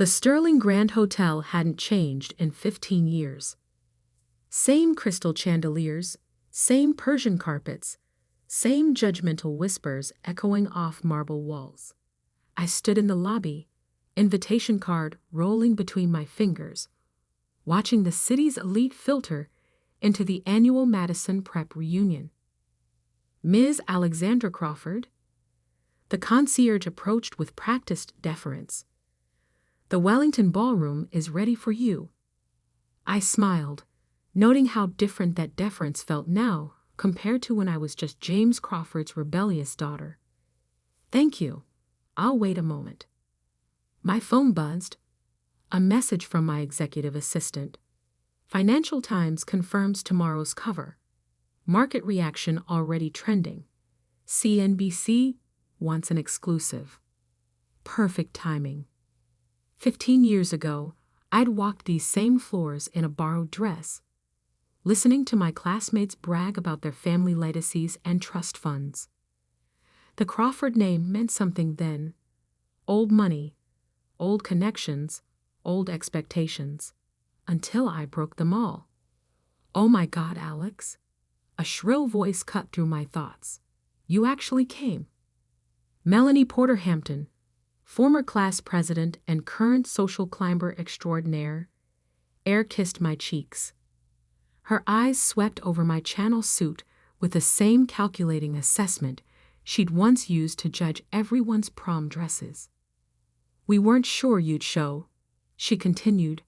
The Sterling Grand Hotel hadn't changed in 15 years. Same crystal chandeliers, same Persian carpets, same judgmental whispers echoing off marble walls. I stood in the lobby, invitation card rolling between my fingers, watching the city's elite filter into the annual Madison Prep reunion. Ms. Alexandra Crawford? The concierge approached with practiced deference. The Wellington Ballroom is ready for you. I smiled, noting how different that deference felt now compared to when I was just James Crawford's rebellious daughter. Thank you. I'll wait a moment. My phone buzzed. A message from my executive assistant. Financial Times confirms tomorrow's cover. Market reaction already trending. CNBC wants an exclusive. Perfect timing. 15 years ago, I'd walked these same floors in a borrowed dress, listening to my classmates brag about their family legacies and trust funds. The Crawford name meant something then. Old money, old connections, old expectations, until I broke them all. Oh my God, Alex. A shrill voice cut through my thoughts. You actually came. Melanie Porter Hampton, former class president and current social climber extraordinaire, air-kissed my cheeks. Her eyes swept over my Channel suit with the same calculating assessment she'd once used to judge everyone's prom dresses. We weren't sure you'd show, she continued,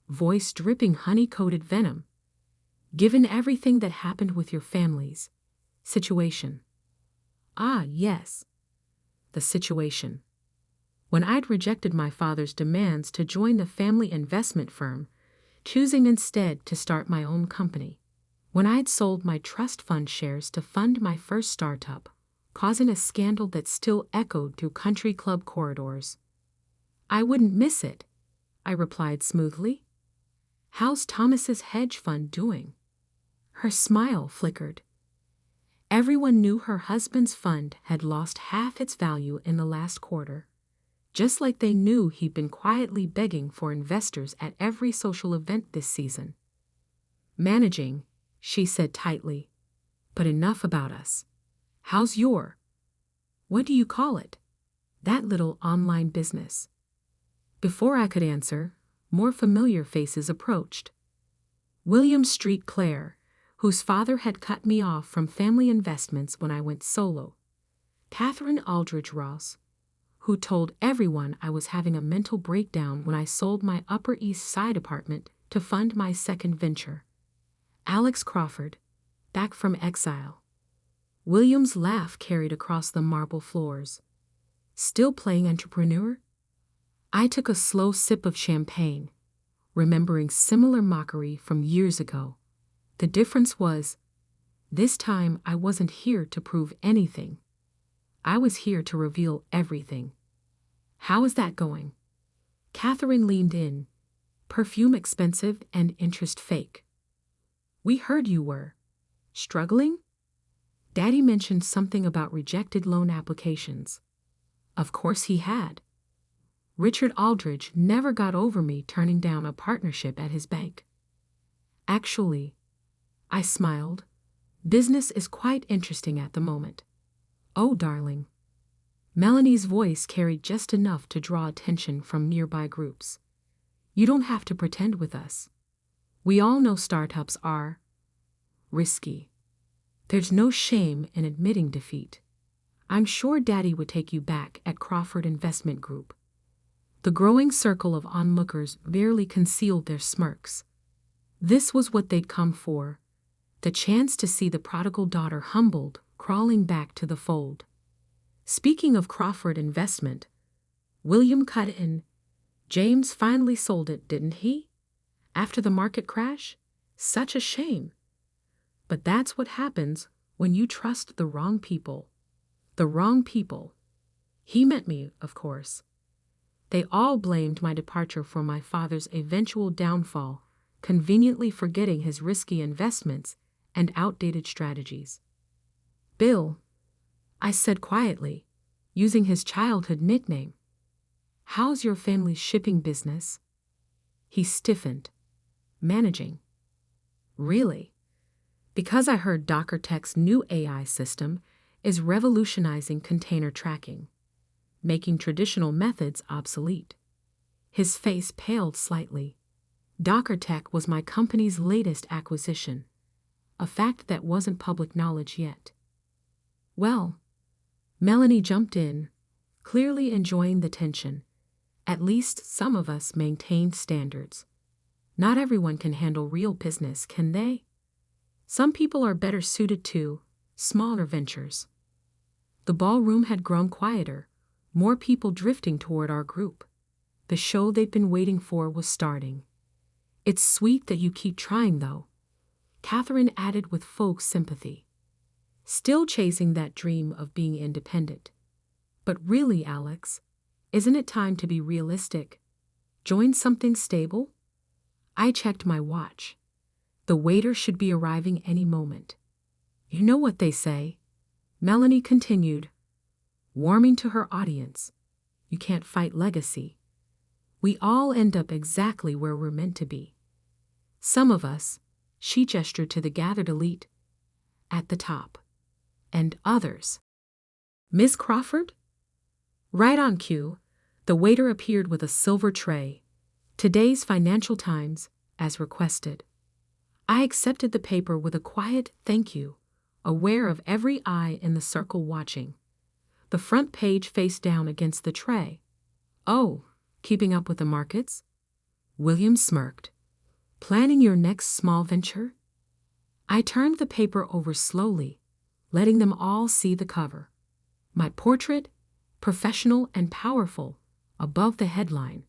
voice dripping honey-coated venom, given everything that happened with your family's situation. Ah, yes, the situation. When I'd rejected my father's demands to join the family investment firm, choosing instead to start my own company. When I'd sold my trust fund shares to fund my first startup, causing a scandal that still echoed through country club corridors. I wouldn't miss it, I replied smoothly. How's Thomas's hedge fund doing? Her smile flickered. Everyone knew her husband's fund had lost half its value in the last quarter, just like they knew he'd been quietly begging for investors at every social event this season. Managing, she said tightly, but enough about us. How's what do you call it? That little online business. Before I could answer, more familiar faces approached. William Street Clare, whose father had cut me off from family investments when I went solo. Catherine Aldridge Ross, who told everyone I was having a mental breakdown when I sold my Upper East Side apartment to fund my second venture. Alex Crawford, back from exile. William's laugh carried across the marble floors. Still playing entrepreneur? I took a slow sip of champagne, remembering similar mockery from years ago. The difference was, this time I wasn't here to prove anything. I was here to reveal everything. How is that going? Catherine leaned in, perfume expensive and interest fake. We heard you were struggling? Daddy mentioned something about rejected loan applications. Of course he had. Richard Aldridge never got over me turning down a partnership at his bank. Actually, I smiled, business is quite interesting at the moment. Oh, darling. Melanie's voice carried just enough to draw attention from nearby groups. You don't have to pretend with us. We all know startups are risky. There's no shame in admitting defeat. I'm sure Daddy would take you back at Crawford Investment Group. The growing circle of onlookers barely concealed their smirks. This was what they'd come for, the chance to see the prodigal daughter humbled, crawling back to the fold. Speaking of Crawford Investment, William cut in. James finally sold it, didn't he? After the market crash? Such a shame. But that's what happens when you trust the wrong people. The wrong people. He meant me, of course. They all blamed my departure for my father's eventual downfall, conveniently forgetting his risky investments and outdated strategies. Bill, I said quietly, using his childhood nickname. How's your family's shipping business? He stiffened. Managing. Really? Because I heard DockerTech's new AI system is revolutionizing container tracking, making traditional methods obsolete. His face paled slightly. DockerTech was my company's latest acquisition, a fact that wasn't public knowledge yet. Well, Melanie jumped in, clearly enjoying the tension. At least some of us maintained standards. Not everyone can handle real business, can they? Some people are better suited to smaller ventures. The ballroom had grown quieter, more people drifting toward our group. The show they'd been waiting for was starting. It's sweet that you keep trying, though, Catherine added with folk sympathy. Still chasing that dream of being independent. But really, Alex, isn't it time to be realistic? Join something stable? I checked my watch. The waiter should be arriving any moment. You know what they say, Melanie continued, warming to her audience. You can't fight legacy. We all end up exactly where we're meant to be. Some of us, she gestured to the gathered elite, at the top. And others. Miss Crawford? Right on cue, the waiter appeared with a silver tray. Today's Financial Times, as requested. I accepted the paper with a quiet thank you, aware of every eye in the circle watching. The front page faced down against the tray. Oh, keeping up with the markets? William smirked. Planning your next small venture? I turned the paper over slowly, letting them all see the cover. My portrait, professional and powerful, above the headline.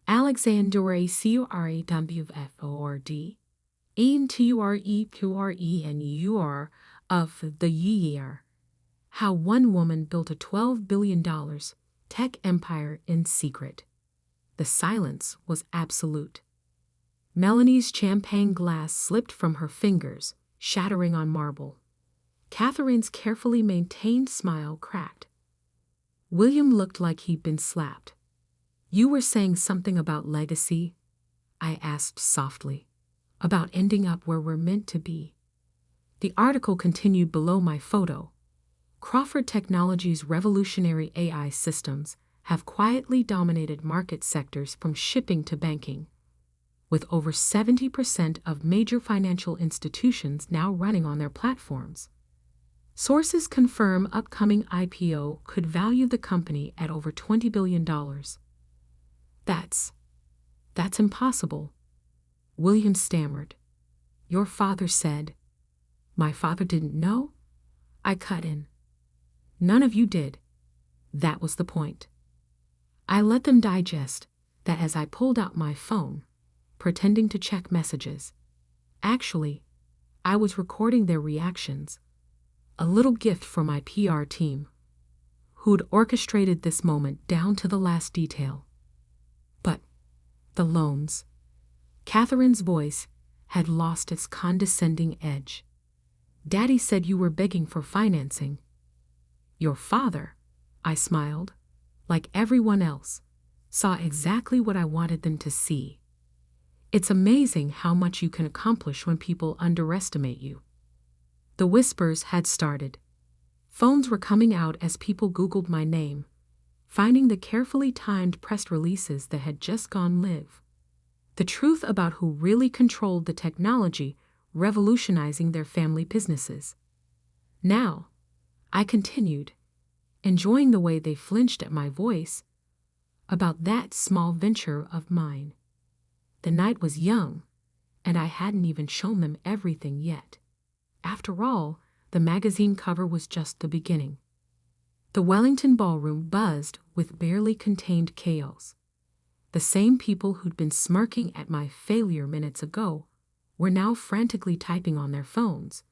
Alexandre Curewford, ENTUREQRENUR of the year. How one woman built a $12 billion tech empire in secret. The silence was absolute. Melanie's champagne glass slipped from her fingers, shattering on marble. Catherine's carefully maintained smile cracked. William looked like he'd been slapped. You were saying something about legacy? I asked softly. About ending up where we're meant to be. The article continued below my photo. Crawford Technologies' revolutionary AI systems have quietly dominated market sectors from shipping to banking, with over 70% of major financial institutions now running on their platforms. Sources confirm upcoming IPO could value the company at over $20 billion. That's impossible, William stammered. Your father said. My father didn't know? I cut in. None of you did. That was the point. I let them digest that as I pulled out my phone, pretending to check messages. Actually, I was recording their reactions. A little gift for my PR team, who'd orchestrated this moment down to the last detail. But the loans. Catherine's voice had lost its condescending edge. Daddy said you were begging for financing. Your father, I smiled, like everyone else, saw exactly what I wanted them to see. It's amazing how much you can accomplish when people underestimate you. The whispers had started. Phones were coming out as people Googled my name, finding the carefully timed press releases that had just gone live. The truth about who really controlled the technology revolutionizing their family businesses. Now, I continued, enjoying the way they flinched at my voice, about that small venture of mine. The night was young, and I hadn't even shown them everything yet. After all, the magazine cover was just the beginning. The Wellington Ballroom buzzed with barely contained chaos. The same people who'd been smirking at my failure minutes ago were now frantically typing on their phones,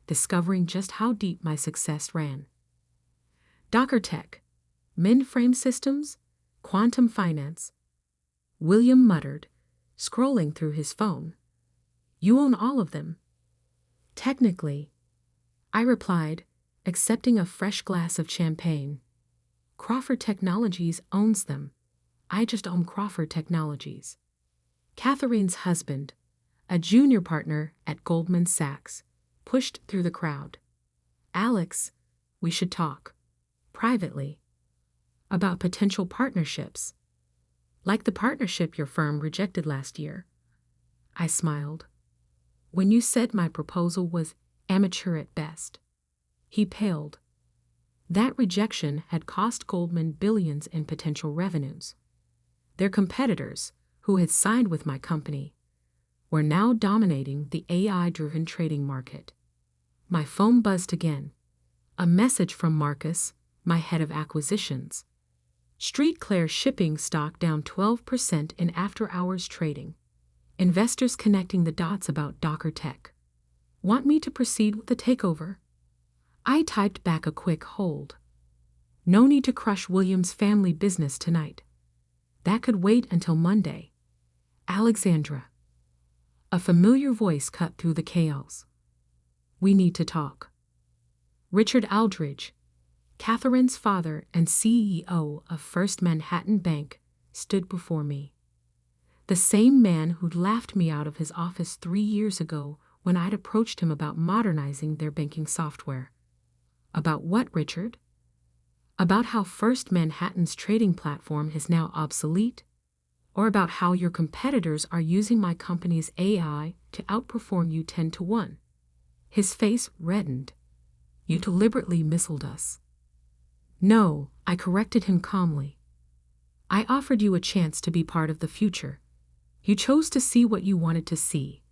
discovering just how deep my success ran. DockerTech, mainframe systems, quantum finance. William muttered, scrolling through his phone. You own all of them. Technically, I replied, accepting a fresh glass of champagne. Crawford Technologies owns them, I just own Crawford Technologies. Catherine's husband, a junior partner at Goldman Sachs, pushed through the crowd. Alex, we should talk. Privately. About potential partnerships. Like the partnership your firm rejected last year. I smiled. When you said my proposal was amateur at best. He paled. That rejection had cost Goldman billions in potential revenues. Their competitors, who had signed with my company, were now dominating the AI-driven trading market. My phone buzzed again. A message from Marcus, my head of acquisitions. StreetClair shipping stock down 12% in after-hours trading. Investors connecting the dots about Docker Tech. Want me to proceed with the takeover? I typed back a quick hold. No need to crush William's family business tonight. That could wait until Monday. Alexandra. A familiar voice cut through the chaos. We need to talk. Richard Aldridge, Catherine's father and CEO of First Manhattan Bank, stood before me. The same man who'd laughed me out of his office 3 years ago when I'd approached him about modernizing their banking software. About what, Richard? About how First Manhattan's trading platform is now obsolete? Or about how your competitors are using my company's AI to outperform you 10 to 1? His face reddened. You deliberately missiled us. No, I corrected him calmly. I offered you a chance to be part of the future. You chose to see what you wanted to see.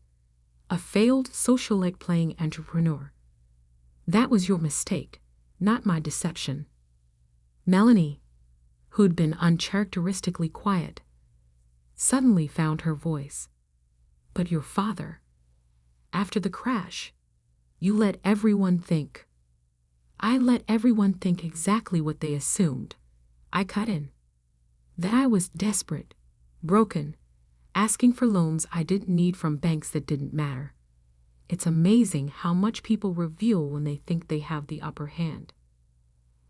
A failed socialite playing entrepreneur. That was your mistake, not my deception. Melanie, who'd been uncharacteristically quiet, suddenly found her voice. But your father, after the crash, you let everyone think. I let everyone think exactly what they assumed. I cut in. That I was desperate, broken, asking for loans I didn't need from banks that didn't matter. It's amazing how much people reveal when they think they have the upper hand.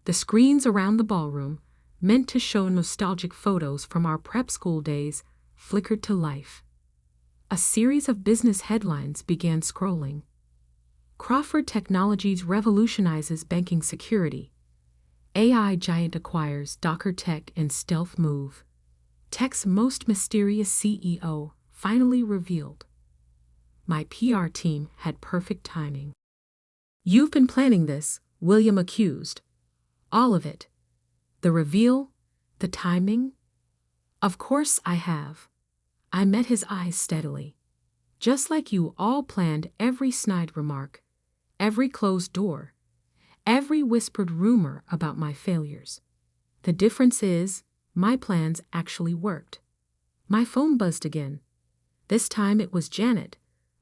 The screens around the ballroom, meant to show nostalgic photos from our prep school days, flickered to life. A series of business headlines began scrolling. Crawford Technologies revolutionizes banking security. AI giant acquires Docker Tech in stealth move. Tech's most mysterious CEO finally revealed. My PR team had perfect timing. You've been planning this, William accused. All of it. The reveal, the timing. Of course I have. I met his eyes steadily. Just like you all planned every snide remark, every closed door, every whispered rumor about my failures. The difference is, my plans actually worked. My phone buzzed again. This time it was Janet,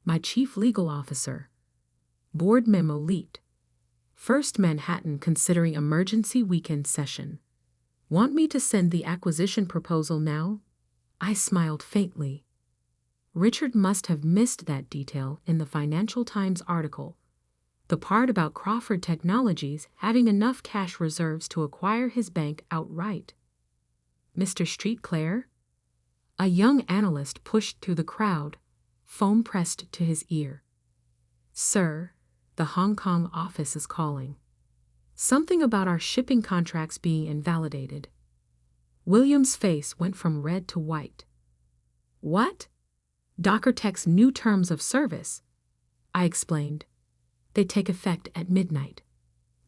my chief legal officer. Board memo leaked. First Manhattan considering emergency weekend session. Want me to send the acquisition proposal now? I smiled faintly. Richard must have missed that detail in the Financial Times article. The part about Crawford Technologies having enough cash reserves to acquire his bank outright. Mr. StreetClair? A young analyst pushed through the crowd, phone pressed to his ear. Sir, the Hong Kong office is calling. Something about our shipping contracts being invalidated. William's face went from red to white. What? Docker Tech's new terms of service? I explained. They take effect at midnight.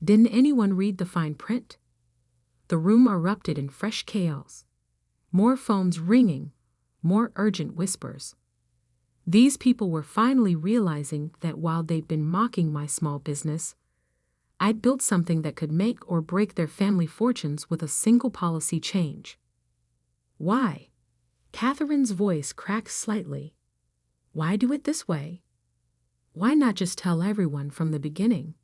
Didn't anyone read the fine print? The room erupted in fresh chaos. More phones ringing, more urgent whispers. These people were finally realizing that while they'd been mocking my small business, I'd built something that could make or break their family fortunes with a single policy change. Why? Catherine's voice cracked slightly. Why do it this way? Why not just tell everyone from the beginning?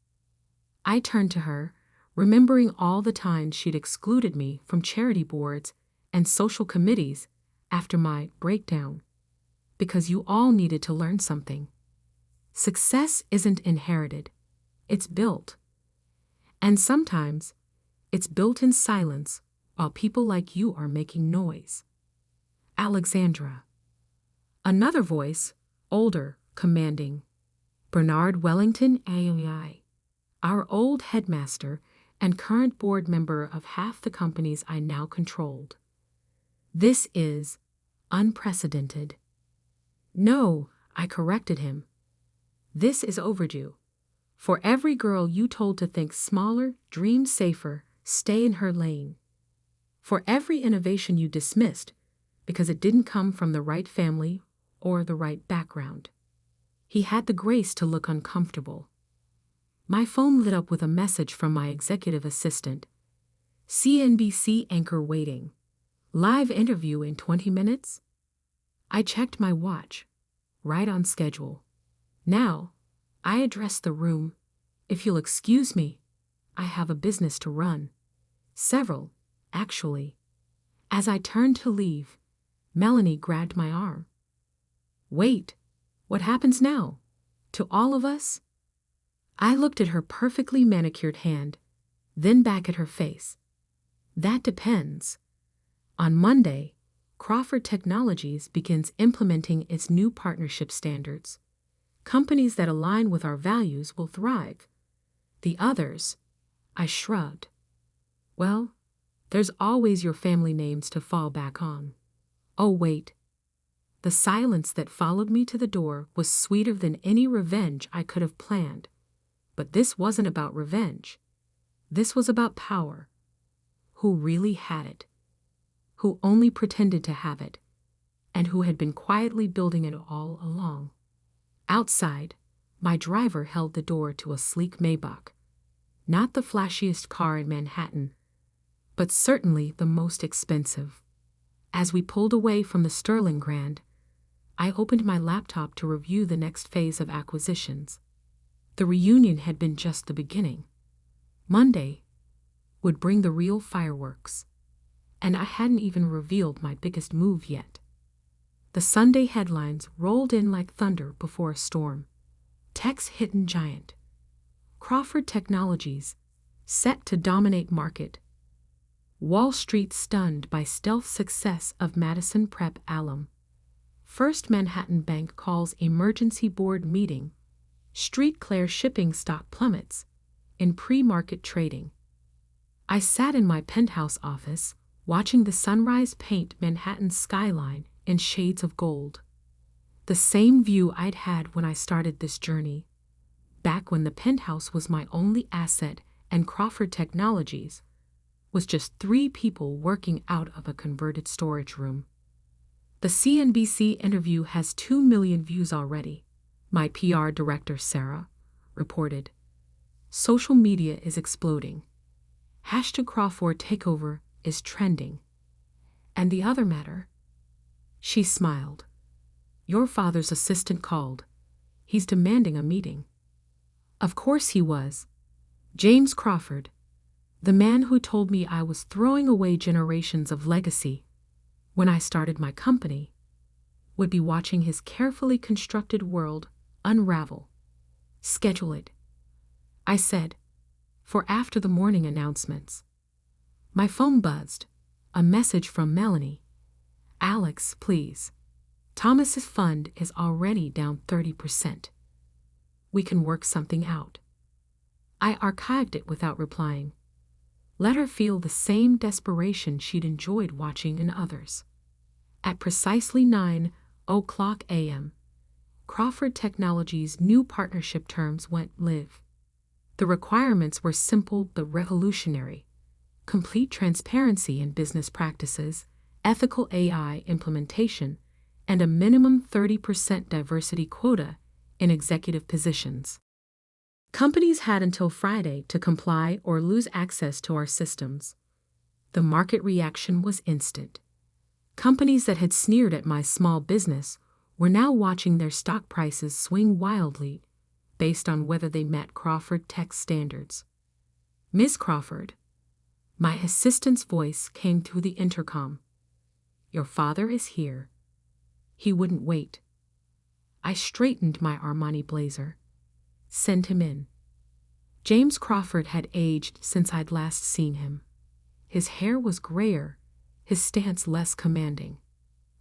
I turned to her, remembering all the times she'd excluded me from charity boards and social committees after my breakdown. Because you all needed to learn something. Success isn't inherited. It's built. And sometimes, it's built in silence while people like you are making noise. Alexandra. Another voice, older, commanding. Bernard Wellington AI, our old headmaster and current board member of half the companies I now controlled. This is unprecedented. No, I corrected him. This is overdue. For every girl you told to think smaller, dream safer, stay in her lane. For every innovation you dismissed because it didn't come from the right family or the right background. He had the grace to look uncomfortable. My phone lit up with a message from my executive assistant. CNBC anchor waiting. Live interview in 20 minutes? I checked my watch. Right on schedule. Now, I addressed the room. If you'll excuse me, I have a business to run. Several, actually. As I turned to leave, Melanie grabbed my arm. Wait, what happens now? To all of us? I looked at her perfectly manicured hand, then back at her face. That depends. On Monday, Crawford Technologies begins implementing its new partnership standards. Companies that align with our values will thrive. The others, I shrugged. Well, there's always your family names to fall back on. Oh, wait. The silence that followed me to the door was sweeter than any revenge I could have planned. But this wasn't about revenge. This was about power. Who really had it? Who only pretended to have it? And who had been quietly building it all along? Outside, my driver held the door to a sleek Maybach. Not the flashiest car in Manhattan, but certainly the most expensive. As we pulled away from the Sterling Grand, I opened my laptop to review the next phase of acquisitions. The reunion had been just the beginning. Monday would bring the real fireworks, and I hadn't even revealed my biggest move yet. The Sunday headlines rolled in like thunder before a storm. Tech's hidden giant. Crawford Technologies, set to dominate market. Wall Street stunned by stealth success of Madison Prep alum. First Manhattan Bank calls emergency board meeting. Street Claire shipping stock plummets in pre-market trading. I sat in my penthouse office, watching the sunrise paint Manhattan's skyline in shades of gold. The same view I'd had when I started this journey, back when the penthouse was my only asset and Crawford Technologies was just 3 people working out of a converted storage room. The CNBC interview has 2 million views already, my PR director Sarah reported. Social media is exploding. #Crawford takeover is trending. And the other matter? She smiled. Your father's assistant called. He's demanding a meeting. Of course he was. James Crawford, the man who told me I was throwing away generations of legacy when I started my company, would be watching his carefully constructed world unravel. Schedule it, I said, for after the morning announcements. My phone buzzed. A message from Melanie. Alex, please. Thomas's fund is already down 30%. We can work something out. I archived it without replying. Let her feel the same desperation she'd enjoyed watching in others. At precisely 9:00 a.m., Crawford Technologies' new partnership terms went live. The requirements were simple but revolutionary. Complete transparency in business practices, ethical AI implementation, and a minimum 30% diversity quota in executive positions. Companies had until Friday to comply or lose access to our systems. The market reaction was instant. Companies that had sneered at my small business were now watching their stock prices swing wildly based on whether they met Crawford Tech standards. Ms. Crawford, my assistant's voice came through the intercom. Your father is here. He wouldn't wait. I straightened my Armani blazer. Send him in. James Crawford had aged since I'd last seen him. His hair was grayer, his stance less commanding,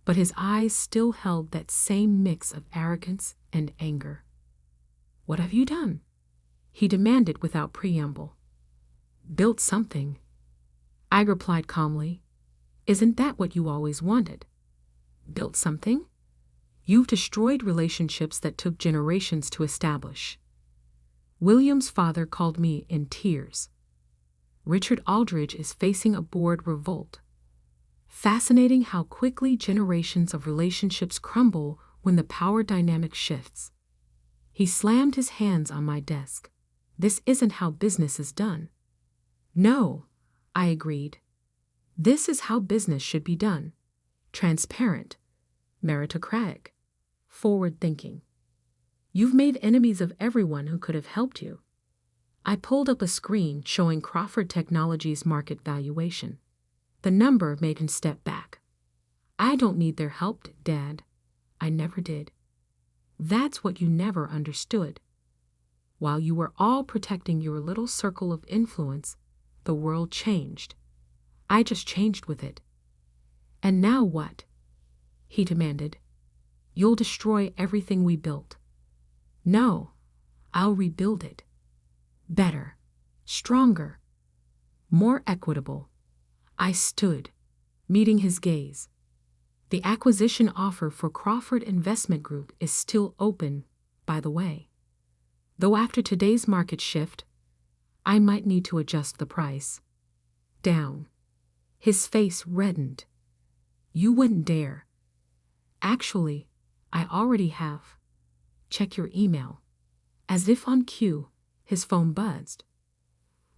but his eyes still held that same mix of arrogance and anger. "What have you done?" he demanded without preamble. "Built something," I replied calmly. "Isn't that what you always wanted?" "Built something? You've destroyed relationships that took generations to establish." William's father called me in tears. Richard Aldridge is facing a board revolt. Fascinating how quickly generations of relationships crumble when the power dynamic shifts. He slammed his hands on my desk. "This isn't how business is done." "No," I agreed. "This is how business should be done. Transparent, meritocratic, forward-thinking. You've made enemies of everyone who could have helped you." I pulled up a screen showing Crawford Technologies' market valuation. The number made him step back. "I don't need their help, Dad. I never did." "That's what you never understood. While you were all protecting your little circle of influence, the world changed. I just changed with it." "And now what?" he demanded. "You'll destroy everything we built." "No, I'll rebuild it. Better, stronger, more equitable." I stood, meeting his gaze. "The acquisition offer for Crawford Investment Group is still open, by the way. Though after today's market shift, I might need to adjust the price down." His face reddened. "You wouldn't dare." "Actually, I already have. Check your email." As if on cue, his phone buzzed.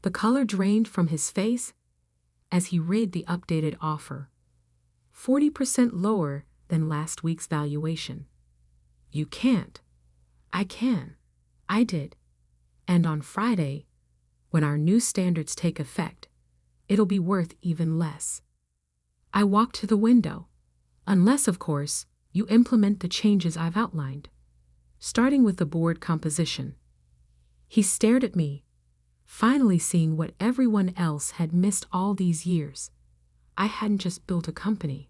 The color drained from his face as he read the updated offer. 40% lower than last week's valuation. "You can't." "I can. I did. And on Friday, when our new standards take effect, it'll be worth even less." I walked to the window. "Unless, of course, you implement the changes I've outlined, starting with the board composition." He stared at me, finally seeing what everyone else had missed all these years. I hadn't just built a company.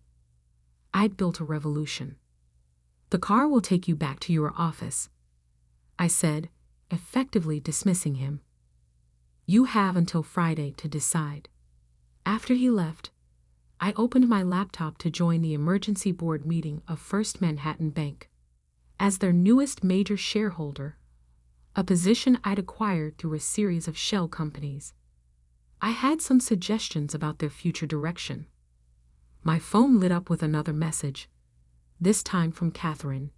I'd built a revolution. "The car will take you back to your office," I said, effectively dismissing him. "You have until Friday to decide." After he left, I opened my laptop to join the emergency board meeting of First Manhattan Bank. As their newest major shareholder, a position I'd acquired through a series of shell companies, I had some suggestions about their future direction. My phone lit up with another message, this time from Catherine.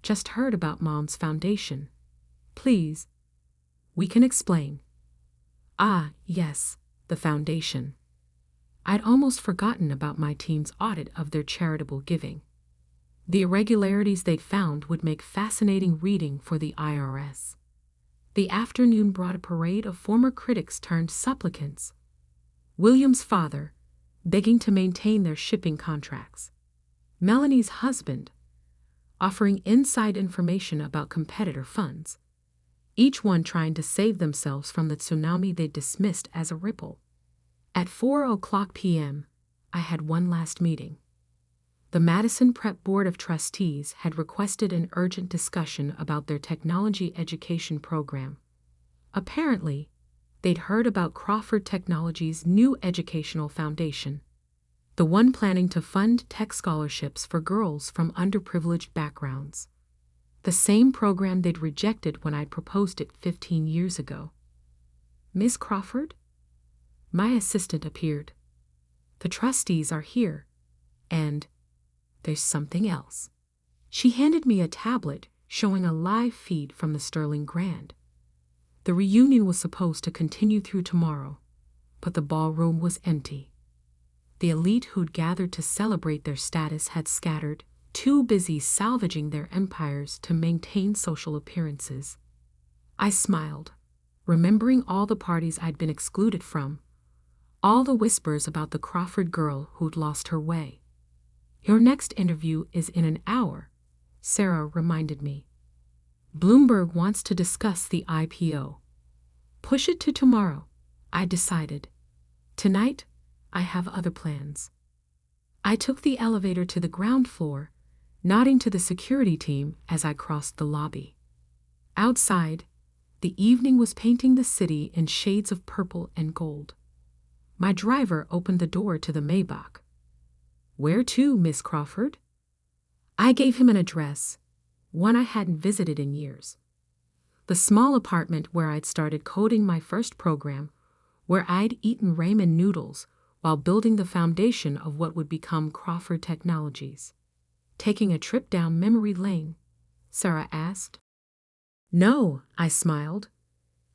"Just heard about Mom's foundation. Please, we can explain." Ah, yes, the foundation. I'd almost forgotten about my team's audit of their charitable giving. The irregularities they'd found would make fascinating reading for the IRS. The afternoon brought a parade of former critics turned supplicants. William's father, begging to maintain their shipping contracts. Melanie's husband, offering inside information about competitor funds. Each one trying to save themselves from the tsunami they dismissed as a ripple. At 4:00 p.m., I had one last meeting. The Madison Prep Board of Trustees had requested an urgent discussion about their technology education program. Apparently, they'd heard about Crawford Technologies' new educational foundation, the one planning to fund tech scholarships for girls from underprivileged backgrounds. The same program they'd rejected when I'd proposed it 15 years ago. "Miss Crawford?" My assistant appeared. "The trustees are here, and there's something else." She handed me a tablet showing a live feed from the Sterling Grand. The reunion was supposed to continue through tomorrow, but the ballroom was empty. The elite who'd gathered to celebrate their status had scattered, too busy salvaging their empires to maintain social appearances. I smiled, remembering all the parties I'd been excluded from, all the whispers about the Crawford girl who'd lost her way. "Your next interview is in an hour," Sarah reminded me. "Bloomberg wants to discuss the IPO. Push it to tomorrow," I decided. Tonight, I have other plans. I took the elevator to the ground floor, nodding to the security team as I crossed the lobby. Outside, the evening was painting the city in shades of purple and gold. My driver opened the door to the Maybach. "Where to, Miss Crawford?" I gave him an address, one I hadn't visited in years. The small apartment where I'd started coding my first program, where I'd eaten ramen noodles while building the foundation of what would become Crawford Technologies. "Taking a trip down memory lane?" Sarah asked. "No," I smiled.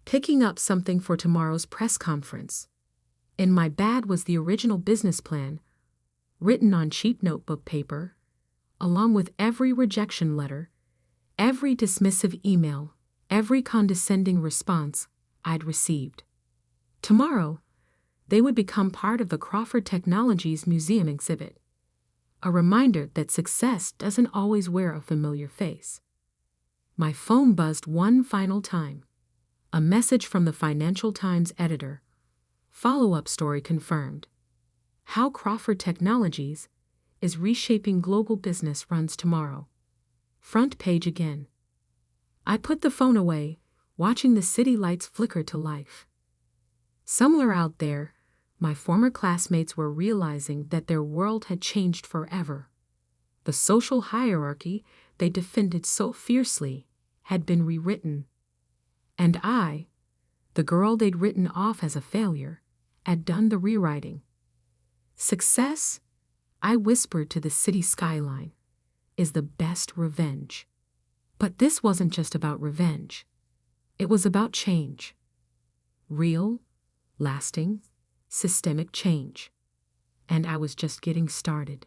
"Picking up something for tomorrow's press conference." In my bag was the original business plan, written on cheap notebook paper, along with every rejection letter, every dismissive email, every condescending response I'd received. Tomorrow, they would become part of the Crawford Technologies Museum exhibit, a reminder that success doesn't always wear a familiar face. My phone buzzed one final time. A message from the Financial Times editor. Follow-up story confirmed. How Crawford Technologies is reshaping global business runs tomorrow. Front page again. I put the phone away, watching the city lights flicker to life. Somewhere out there, my former classmates were realizing that their world had changed forever. The social hierarchy they defended so fiercely had been rewritten. And I, the girl they'd written off as a failure, had done the rewriting. Success, I whispered to the city skyline, is the best revenge. But this wasn't just about revenge. It was about change. Real, lasting, systemic change. And I was just getting started.